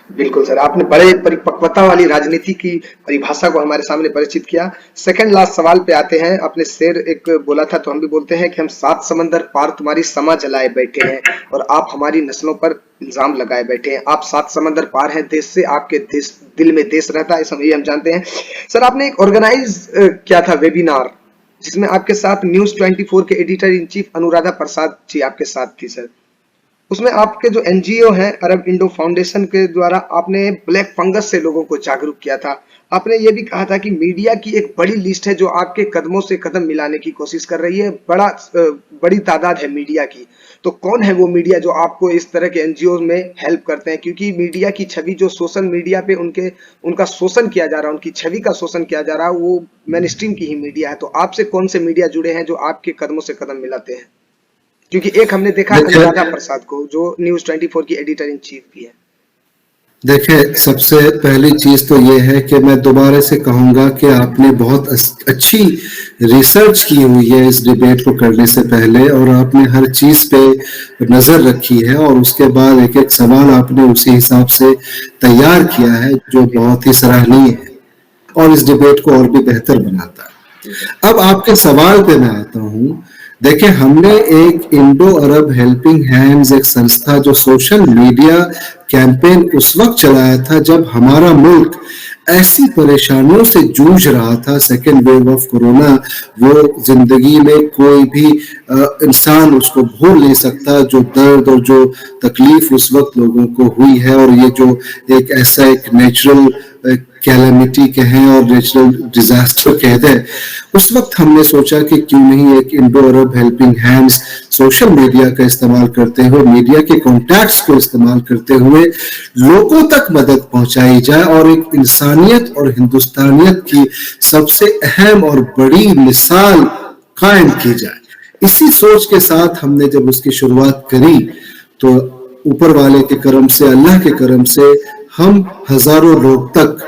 [SPEAKER 1] बिल्कुल सर, आपने बड़े परिपक्वता वाली राजनीति की परिभाषा को हमारे सामने परिचित किया। सेकंड लास्ट सवाल पे आते हैं। आपने शेर एक बोला था तो हम भी बोलते हैं कि हम 7 समंदर पार तुम्हारी समा जलाए बैठे हैं और आप हमारी नस्लों पर इल्जाम लगाए बैठे हैं। आप 7 समंदर पार हैं देश से, आपके देश दिल में देश रहता है, ये हम जानते हैं। सर, आपने एक ऑर्गेनाइज किया था वेबिनार, जिसमें आपके साथ न्यूज 24 के editor in chief Anuradha Prasad ji आपके साथ थी सर। उसमें आपके जो एनजीओ है अरब इंडो फाउंडेशन के द्वारा आपने ब्लैक फंगस से लोगों को जागरूक किया था। आपने ये भी कहा था कि मीडिया की एक बड़ी लिस्ट है जो आपके कदमों से कदम मिलाने की कोशिश कर रही है। बड़ी तादाद है मीडिया की। तो कौन है वो मीडिया जो आपको इस तरह के एनजीओ में हेल्प करते हैं? क्योंकि मीडिया की छवि जो सोशल मीडिया पे उनका शोषण किया जा रहा है, उनकी छवि का शोषण किया जा रहा है, वो मेन स्ट्रीम की ही मीडिया है। तो आपसे कौन से मीडिया जुड़े हैं जो आपके कदमों से कदम मिलाते हैं? क्योंकि एक हमने देखा अनुराधा प्रसाद को, जो न्यूज 24 की एडिटर इन चीफ भी है।
[SPEAKER 2] देखिए, सबसे पहली चीज तो ये है कि मैं दोबारा से कहूंगा कि आपने बहुत अच्छी रिसर्च की हुई है इस डिबेट को करने से पहले, और आपने हर चीज पे नजर रखी है और उसके बाद एक एक सवाल आपने उसी हिसाब से तैयार किया है, जो बहुत ही सराहनीय है और इस डिबेट को और भी बेहतर बनाता है। अब आपके सवाल पे मैं आता हूँ। देखिए, हमने एक इंडो अरब हेल्पिंग हैंड्स, एक संस्था जो सोशल मीडिया कैंपेन उस वक्त चलाया था जब हमारा मुल्क ऐसी परेशानियों से जूझ रहा था, सेकेंड वेव ऑफ कोरोना। वो जिंदगी में कोई भी इंसान उसको भूल नहीं सकता, जो दर्द और जो तकलीफ उस वक्त लोगों को हुई है। और ये जो एक ऐसा एक नेचुरल कैलेमिटी कहें और नेचुरल डिजास्टर कह दें, उस वक्त हमने सोचा कि क्यों नहीं एक इंडो अरब हेल्पिंग हैंड्स सोशल मीडिया का इस्तेमाल करते हुए, मीडिया के कॉन्टैक्ट्स को इस्तेमाल करते हुए लोगों तक मदद पहुंचाई जाए और एक इंसानियत और हिंदुस्तानियत की सबसे अहम और बड़ी मिसाल कायम की जाए। इसी सोच के साथ हमने जब उसकी शुरुआत करी तो ऊपर वाले के करम से, अल्लाह के करम से, हम हजारों लोग तक,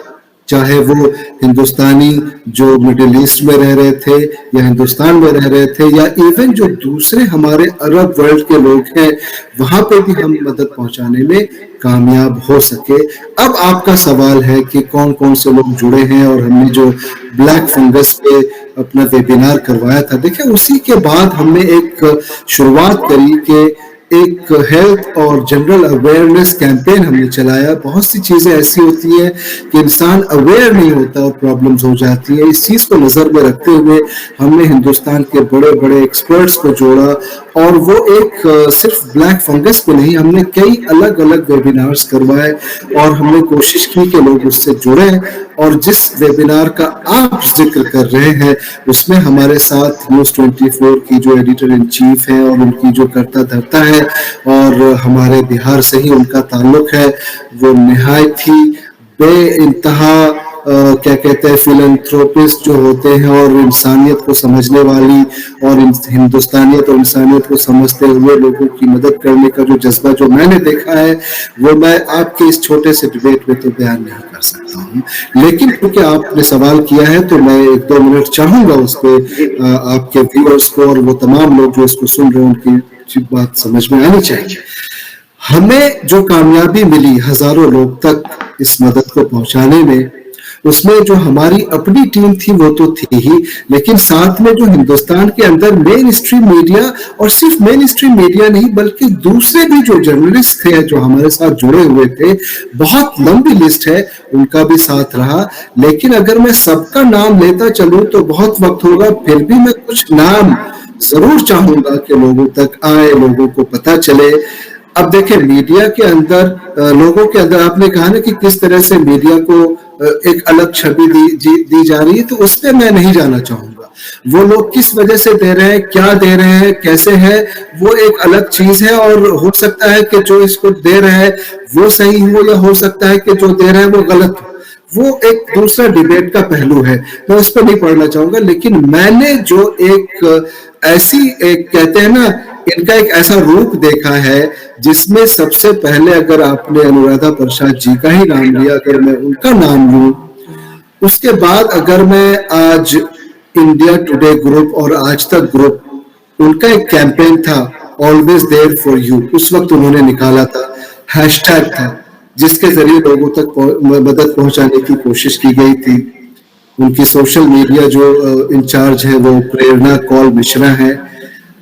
[SPEAKER 2] चाहे वो हिंदुस्तानी जो मिडिल ईस्ट में रह रहे थे या हिंदुस्तान में रह रहे थे, या इवन जो दूसरे हमारे अरब वर्ल्ड के लोग हैं, वहां पे भी हम मदद पहुंचाने में कामयाब हो सके। अब आपका सवाल है कि कौन कौन से लोग जुड़े हैं, और हमने जो ब्लैक फंगस पे अपना वेबिनार करवाया था, देखिए उसी के बाद हमने एक शुरुआत करी कि एक हेल्थ और जनरल अवेयरनेस कैंपेन हमने चलाया। बहुत सी चीजें ऐसी होती है कि इंसान अवेयर नहीं होता और प्रॉब्लम्स हो जाती है। इस चीज को नजर में रखते हुए हमने हिंदुस्तान के बड़े बड़े एक्सपर्ट्स को जोड़ा, और वो एक सिर्फ ब्लैक फंगस पे नहीं, हमने कई अलग अलग वेबिनार्स करवाए और हमने कोशिश की कि लोग उससे जुड़े। और जिस वेबिनार का आप जिक्र कर रहे हैं उसमें हमारे साथ न्यूज 24 की जो एडिटर इन चीफ है और उनकी जो करता धरता है, और हमारे बिहार से ही उनका ताल्लुक है, वो निहायत ही बेइंतहा क्या कहते हैं फिलैंथ्रोपिस्ट जो होते हैं और इंसानियत को समझने वाली और हिंदुस्तानियत और इंसानियत को समझते हुए लोगों की मदद करने का जो जज्बा जो मैंने देखा है, वो मैं आपके इस छोटे से डिबेट में तो बयान नहीं कर सकता हूँ। लेकिन क्योंकि आपने सवाल किया है तो मैं 1-2 मिनट चाहूंगा उस पर आपके व्यूअर्स को और वो तमाम लोग जो इसको सुन रहे हैं उनकी बात समझ में आनी चाहिए। हमें जो कामयाबी मिली हजारों लोग तक इस मदद को पहुंचाने में, उसमें जो हमारी अपनी टीम थी वो तो थी ही, लेकिन साथ में जो हिंदुस्तान के अंदर मेन स्ट्रीम मीडिया, और सिर्फ मेन स्ट्रीम मीडिया नहीं बल्कि दूसरे भी जो जर्नलिस्ट थे जो हमारे साथ जुड़े हुए थे, बहुत लंबी लिस्ट है, उनका भी साथ रहा। लेकिन अगर मैं सबका नाम लेता चलूं तो बहुत वक्त होगा, फिर भी मैं कुछ नाम जरूर चाहूंगा कि लोगों तक आए, लोगों को पता चले। अब देखें, मीडिया के अंदर लोगों के अंदर आपने कहा ना कि किस तरह से मीडिया को एक अलग छवि दी जा रही है, तो उस पर मैं नहीं जाना चाहूंगा। वो लोग किस वजह से दे रहे हैं, क्या दे रहे हैं, कैसे है, वो एक अलग चीज है। और हो सकता है कि जो इसको दे रहे हैं वो सही हो, या हो सकता है कि जो दे रहे हैं वो गलत हो। वो एक दूसरा डिबेट का पहलू है, मैं उस पर नहीं पढ़ना चाहूंगा। लेकिन मैंने जो एक ऐसी एक कहते हैं ना, इनका एक ऐसा रूप देखा है जिसमें सबसे पहले अगर आपने अनुराधा प्रसाद जी का ही नाम लिया, अगर मैं उनका नाम लूं, उसके बाद अगर मैं आज इंडिया टुडे ग्रुप और आज तक ग्रुप, उनका एक कैंपेन था ऑलवेज देयर फॉर यू, उस वक्त उन्होंने निकाला था, हैशटैग था जिसके जरिए लोगों तक मदद पहुंचाने की कोशिश की गई थी। उनकी सोशल मीडिया जो इंचार्ज है वो प्रेरणा कौल मिश्रा है,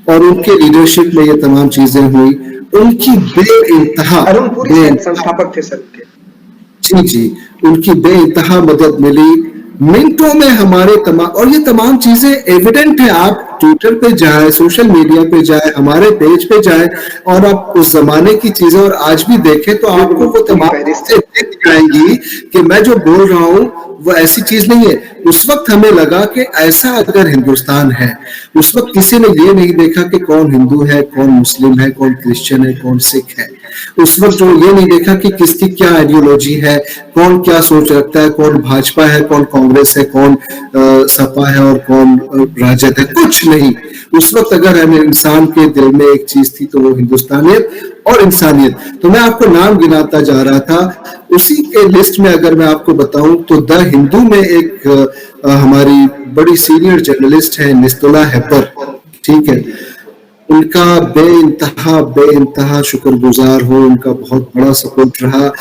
[SPEAKER 2] और उनके लीडरशिप में ये तमाम चीजें हुई। उनकी बेइंतहा
[SPEAKER 1] संस्थापक थे सर के।
[SPEAKER 2] जी जी, उनकी बेइंतहा मदद मिली मिनटों में हमारे तमाम, और ये तमाम चीजें एविडेंट है। आप ट्विटर पे जाए, सोशल मीडिया पे जाए, हमारे पेज पे जाए, और आप उस जमाने की चीजें और आज भी देखें तो आपको वो तमाम चीजें दिख जाएंगी कि मैं जो बोल रहा हूं वो ऐसी चीज नहीं है। उस वक्त हमें लगा कि ऐसा अगर हिंदुस्तान है, उस वक्त किसी ने ये नहीं देखा कि कौन हिंदू है, कौन मुस्लिम है, कौन क्रिश्चियन है, कौन सिख है। उस वक्त जो ये नहीं देखा कि किसकी क्या आइडियोलॉजी है, कौन क्या सोच रखता है, कौन भाजपा है, कौन कांग्रेस है, कौन सपा है और कौन राजद है, कुछ नहीं। उस वक्त अगर हमें इंसान के दिल में एक चीज थी तो वो हिंदुस्तानियत और इंसानियत। तो मैं आपको नाम गिनाता जा रहा था, उसी के लिस्ट में अगर मैं आपको बताऊं तो द हिंदू में एक हमारी बड़ी सीनियर जर्नलिस्ट है निस्तुला हैपर, ठीक है, उनका बेइंतहा शुक्रगुजार हो, उनका बहुत बड़ा सपोर्ट रहा।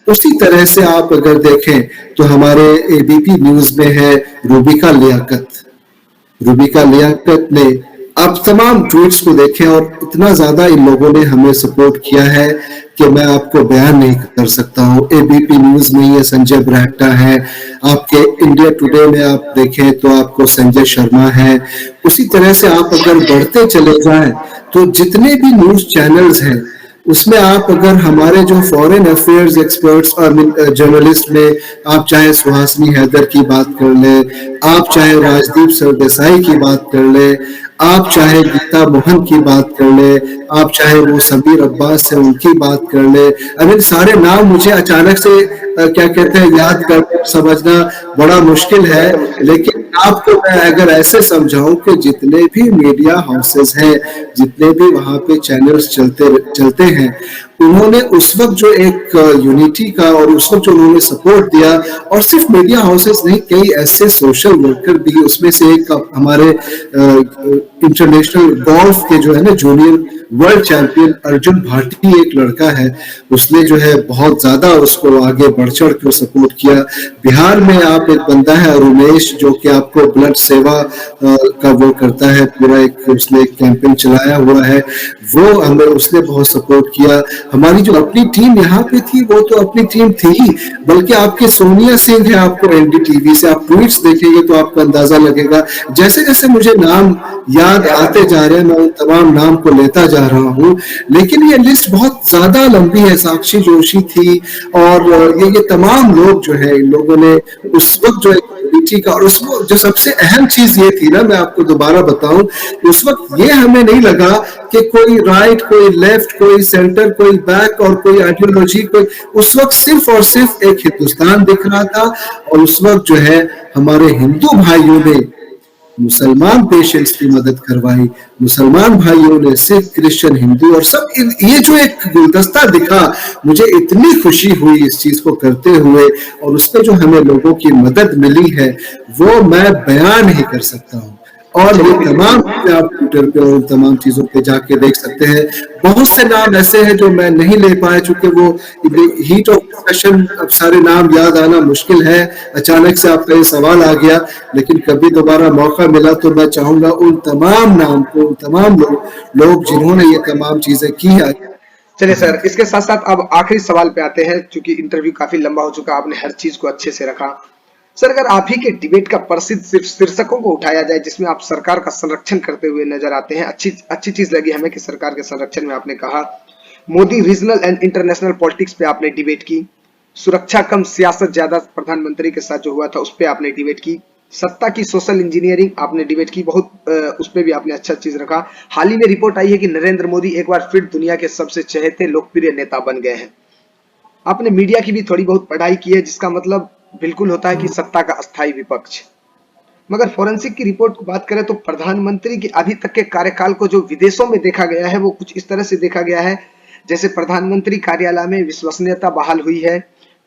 [SPEAKER 2] उसी तरह से आप अगर देखें तो हमारे एबीपी न्यूज में है रूबिका लियाकत ने, आप तमाम ट्वीट्स को देखें और इतना ज्यादा इन लोगों ने हमें सपोर्ट किया है कि मैं आपको बयान नहीं कर सकता हूँ। एबीपी न्यूज में ये संजय ब्राक्टा है, आपके इंडिया टुडे में आप देखें तो आपको संजय शर्मा है। उसी तरह से आप अगर बढ़ते चले जाएं तो जितने भी न्यूज चैनल्स हैं उसमें आप अगर हमारे जो फॉरेन अफेयर्स एक्सपर्ट्स और जर्नलिस्ट में आप चाहे सुहासिनी हैदर की बात कर ले, आप चाहे राजदीप सरदेसाई की बात कर ले, आप चाहे गीता मोहन की बात कर ले, आप चाहे वो सबीर अब्बास है उनकी बात कर ले। अभी सारे नाम मुझे अचानक से क्या कहते हैं याद कर समझना बड़ा मुश्किल है, लेकिन आपको मैं अगर ऐसे समझाऊं कि जितने भी मीडिया हाउसेस हैं, जितने भी वहां पे चैनल्स चलते हैं, उन्होंने उस वक्त जो एक यूनिटी का और उस वक्त जो उन्होंने सपोर्ट दिया, और सिर्फ मीडिया हाउसेस नहीं, कई ऐसे सोशल वर्कर भी, उसमें से एक हमारे इंटरनेशनल गोल्फ के जो है ना junior world champion Arjun Bhati एक लड़का है, उसने जो है बहुत ज्यादा उसको आगे बढ़ चढ़ कर सपोर्ट किया। बिहार में आप एक बंदा है अरुणेश जो कि आपको ब्लड सेवा का वो करता है, पूरा एक उसने एक कैंपेन चलाया हुआ है, वो हमें उसने बहुत सपोर्ट किया। हमारी जो अपनी टीम यहाँ पे थी वो तो अपनी टीम थी ही, बल्कि आपके सोनिया सिंह है, आपको एनडीटीवी से आप ट्वीट्स देखेंगे तो आपको अंदाजा लगेगा। जैसे जैसे मुझे नाम याद आते जा रहे हैं मैं उन तमाम नाम को लेता जा रहा हूँ, लेकिन ये लिस्ट बहुत ज्यादा लंबी है। साक्षी जोशी थी और ये तमाम लोग जो है, इन लोगों ने उस वक्त जो का, और उसमें जो सबसे अहम चीज ये थी ना, मैं आपको दोबारा बताऊं, उस वक्त ये हमें नहीं लगा कि कोई राइट, कोई लेफ्ट, कोई सेंटर, कोई बैक और कोई आइडियोलॉजी, कोई, उस वक्त सिर्फ और सिर्फ एक हिंदुस्तान दिख रहा था। और उस वक्त जो है हमारे हिंदू भाइयों ने मुसलमान पेशेंट्स की मदद करवाई, मुसलमान भाइयों ने सिख, क्रिश्चियन, हिंदू और सब, ये जो एक गुलदस्ता दिखा, मुझे इतनी खुशी हुई इस चीज को करते हुए, और उसमें जो हमें लोगों की मदद मिली है वो मैं बयान नहीं कर सकता हूँ। और ये
[SPEAKER 1] चलिए बिल्कुल।
[SPEAKER 2] तमाम चीजें आप ट्विटर पे और तमाम चीजों पे जाके देख सकते हैं। बहुत से नाम ऐसे हैं जो मैं नहीं ले पाया, चूंकि वो
[SPEAKER 1] बिल्कुल
[SPEAKER 2] हीट ऑफ डिस्कशन, अब सारे नाम याद आना मुश्किल है। अचानक से आपका ये सवाल आ गया, लेकिन कभी दोबारा मौका मिला तो मैं चाहूंगा उन तमाम नाम को, उन तमाम लोग जिन्होंने ये तमाम चीजें की है।
[SPEAKER 1] चलिए सर, इसके साथ साथ अब आखिरी सवाल पे आते हैं, क्योंकि इंटरव्यू काफी लंबा हो चुका, आपने हर चीज को अच्छे से रखा। सर, अगर आप ही के डिबेट का प्रसिद्ध सिर्फ शीर्षकों को उठाया जाए जिसमें आप सरकार का संरक्षण करते हुए नजर आते हैं, अच्छी चीज लगी हमें कि सरकार के संरक्षण में आपने कहा। Modi regional and international politics पे आपने डिबेट की। सुरक्षा कम सियासत ज्यादा प्रधानमंत्री के साथ जो हुआ था उस पर आपने डिबेट की। सत्ता की सोशल इंजीनियरिंग आपने डिबेट की, बहुत उस पर भी आपने अच्छा चीज रखा। हाल ही में रिपोर्ट आई है कि नरेंद्र मोदी एक बार फिर दुनिया के सबसे चहेते लोकप्रिय नेता बन गए हैं। आपने मीडिया की भी थोड़ी बहुत पढ़ाई की है, जिसका मतलब बिल्कुल होता है कि सत्ता का अस्थायी विपक्ष। मगर फोरेंसिक की रिपोर्ट को बात करें तो प्रधानमंत्री के अभी तक के कार्यकाल को जो विदेशों में देखा गया है वो कुछ इस तरह से देखा गया है, जैसे प्रधानमंत्री कार्यालय में विश्वसनीयता बहाल हुई है,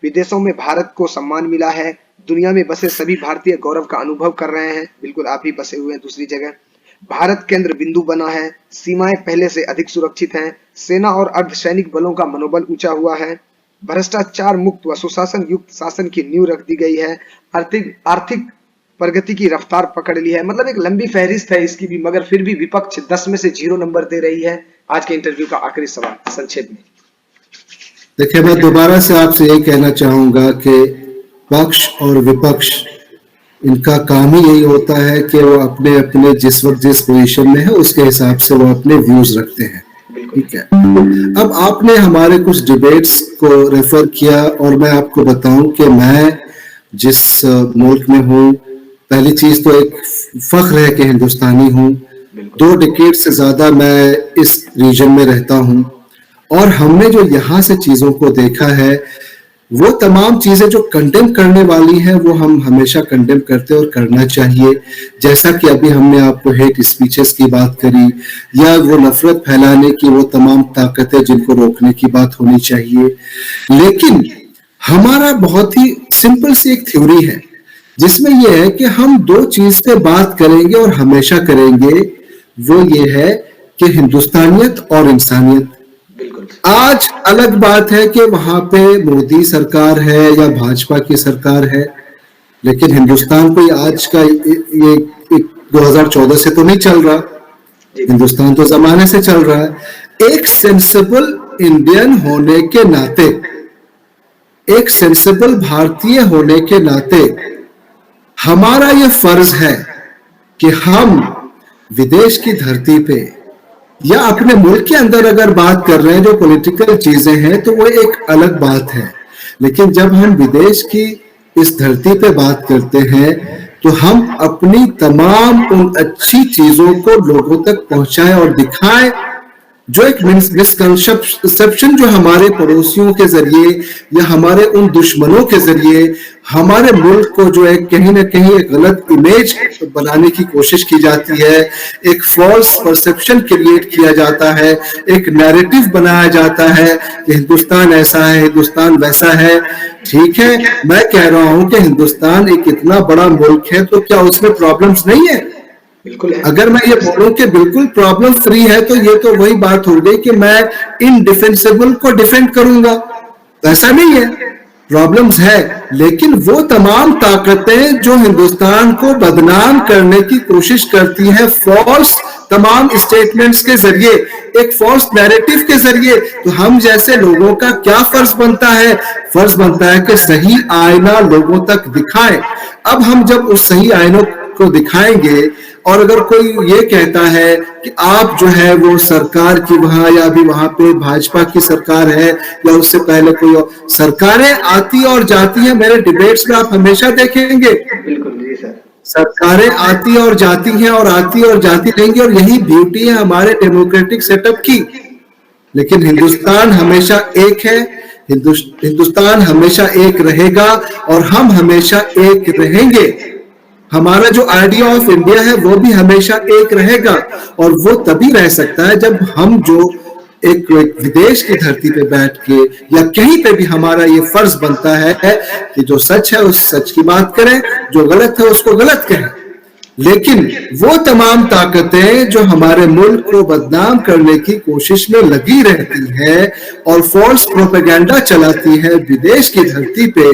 [SPEAKER 1] विदेशों में भारत को सम्मान मिला है, दुनिया में बसे सभी भारतीय गौरव का अनुभव कर रहे हैं, बिल्कुल आप ही बसे हुए हैं दूसरी जगह, भारत केंद्र बिंदु बना है, सीमाएं पहले से अधिक सुरक्षित हैं, सेना और अर्धसैनिक बलों का मनोबल ऊंचा हुआ है, भ्रष्टाचार मुक्त व सुशासन युक्त शासन की नींव रख दी गई है, आर्थिक प्रगति की रफ्तार पकड़ ली है। मतलब एक लंबी फहरिस्त है इसकी भी, मगर फिर भी विपक्ष 10 में से 0 नंबर दे रही है। आज के इंटरव्यू का आखिरी सवाल संक्षेप में।
[SPEAKER 2] देखिए, मैं दोबारा से आपसे यही कहना चाहूंगा कि पक्ष और विपक्ष, इनका काम ही यही होता है कि वो अपने अपने जिस वक्त जिस पोजीशन में है उसके हिसाब से वो अपने व्यूज रखते हैं। ठीक है, अब आपने हमारे कुछ डिबेट्स को रेफर किया और मैं आपको बताऊं कि मैं जिस मुल्क में हूं, पहली चीज तो एक फख्र है कि हिंदुस्तानी हूं। 2 डिकेड से ज्यादा मैं इस रीजन में रहता हूं और हमने जो यहाँ से चीजों को देखा है, वो तमाम चीजें जो कंडेम करने वाली हैं वो हम हमेशा कंडेम करते और करना चाहिए। जैसा कि अभी हमने आपको हेट स्पीचेस की बात करी या वो नफरत फैलाने की वो तमाम ताकतें जिनको रोकने की बात होनी चाहिए। लेकिन हमारा बहुत ही सिंपल सी एक थ्योरी है जिसमें ये है कि हम 2 चीज पे बात करेंगे और हमेशा करेंगे, वो ये है कि हिंदुस्तानियत और इंसानियत। आज अलग बात है कि वहां पे मोदी सरकार है या भाजपा की सरकार है, लेकिन हिंदुस्तान कोई आज का ये 2014 से तो नहीं चल रहा, हिंदुस्तान तो जमाने से चल रहा है। एक सेंसिबल इंडियन होने के नाते, एक सेंसिबल भारतीय होने के नाते हमारा ये फर्ज है कि हम विदेश की धरती पे या अपने मुल्क के अंदर अगर बात कर रहे हैं जो पॉलिटिकल चीजें हैं तो वो एक अलग बात है, लेकिन जब हम विदेश की इस धरती पे बात करते हैं तो हम अपनी तमाम उन अच्छी चीजों को लोगों तक पहुंचाएं और दिखाएं जो एक मिसकंसेप्शन जो हमारे पड़ोसियों के जरिए या हमारे उन दुश्मनों के जरिए हमारे मुल्क को जो है कहीं ना कहीं एक गलत इमेज बनाने की कोशिश की जाती है, एक फॉल्स परसेप्शन क्रिएट किया जाता है, एक नैरेटिव बनाया जाता है कि हिंदुस्तान ऐसा है, हिंदुस्तान वैसा है। ठीक है, मैं कह रहा हूं कि हिंदुस्तान एक इतना बड़ा मुल्क है तो क्या उसमें प्रॉब्लम्स नहीं है?
[SPEAKER 1] बिल्कुल है।
[SPEAKER 2] अगर मैं ये बोलूं कि बिल्कुल प्रॉब्लम फ्री है तो ये तो वही बात हो गई कि मैं इनडिफेंसिबल को डिफेंड करूंगा। ऐसा नहीं है, प्रॉब्लम्स है, लेकिन वो तमाम ताकतें जो हिंदुस्तान को बदनाम करने की कोशिश करती हैं फॉल्स तमाम स्टेटमेंट्स के जरिए, एक फॉल्स नैरेटिव के जरिए, तो हम जैसे लोगों का क्या फर्ज बनता है? फर्ज बनता है कि सही आईना लोगों तक दिखाएं। अब हम जब उस सही आईनों को दिखाएंगे और अगर कोई ये कहता है कि आप जो है वो सरकार की वहां या अभी वहां पे भाजपा की सरकार है या उससे पहले कोई और सरकारें आती और जाती हैं, मेरे डिबेट्स में आप हमेशा देखेंगे
[SPEAKER 1] बिल्कुल जी सर,
[SPEAKER 2] सरकारें आती और जाती हैं और आती और जाती रहेंगी और यही ब्यूटी है हमारे डेमोक्रेटिक सेटअप की। लेकिन हिंदुस्तान हमेशा एक है, हिंदुस्तान हमेशा एक रहेगा और हम हमेशा एक रहेंगे। हमारा जो आइडिया ऑफ इंडिया है वो भी हमेशा एक रहेगा और वो तभी रह सकता है जब हम जो एक विदेश की धरती पे बैठ के या कहीं पे भी हमारा ये फर्ज बनता है कि जो सच है उस सच की बात करें, जो गलत है उसको गलत कहें। लेकिन वो तमाम ताकतें जो हमारे मुल्क को बदनाम करने की कोशिश में लगी रहती है और फॉल्स प्रोपेगेंडा चलाती है विदेश की धरती पे,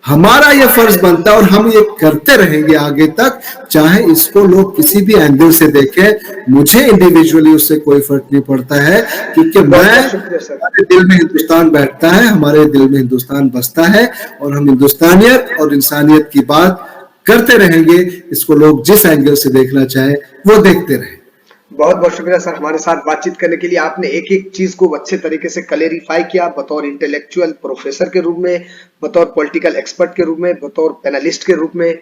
[SPEAKER 2] हमारा ये फर्ज बनता है और हम ये करते रहेंगे आगे तक, चाहे इसको लोग किसी भी एंगल से देखें। मुझे इंडिविजुअली उससे कोई फर्क नहीं पड़ता है, क्योंकि हमारे दिल में हिंदुस्तान बैठता है, हमारे दिल में हिंदुस्तान बसता है और हम हिंदुस्तानियत और इंसानियत की बात करते रहेंगे। इसको लोग जिस एंगल से देखना चाहे वो देखते रहे।
[SPEAKER 1] बहुत बहुत शुक्रिया सर, हमारे साथ बातचीत करने के लिए। आपने एक एक चीज को अच्छे तरीके से क्लेरिफाई किया, बतौर इंटेलेक्चुअल प्रोफेसर के रूप में, बतौर पॉलिटिकल एक्सपर्ट के रूप में, बतौर पैनलिस्ट के रूप में।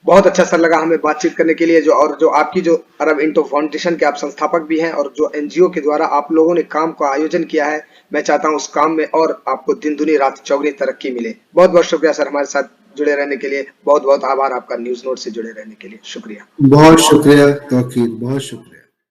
[SPEAKER 1] बहुत अच्छा सर लगा हमें बातचीत करने के लिए। जो आपकी जो अरब इंटो फाउंडेशन के आप संस्थापक भी हैं और जो एनजीओ के द्वारा आप लोगों ने काम का आयोजन किया है, मैं चाहता हूं उस काम में और आपको दिन दुनी रात चौगुनी तरक्की मिले। बहुत बहुत शुक्रिया सर हमारे साथ जुड़े रहने के लिए। बहुत बहुत आभार आपका न्यूज नोट से जुड़े रहने के लिए। शुक्रिया।
[SPEAKER 2] बहुत शुक्रिया तौकीर, बहुत शुक्रिया।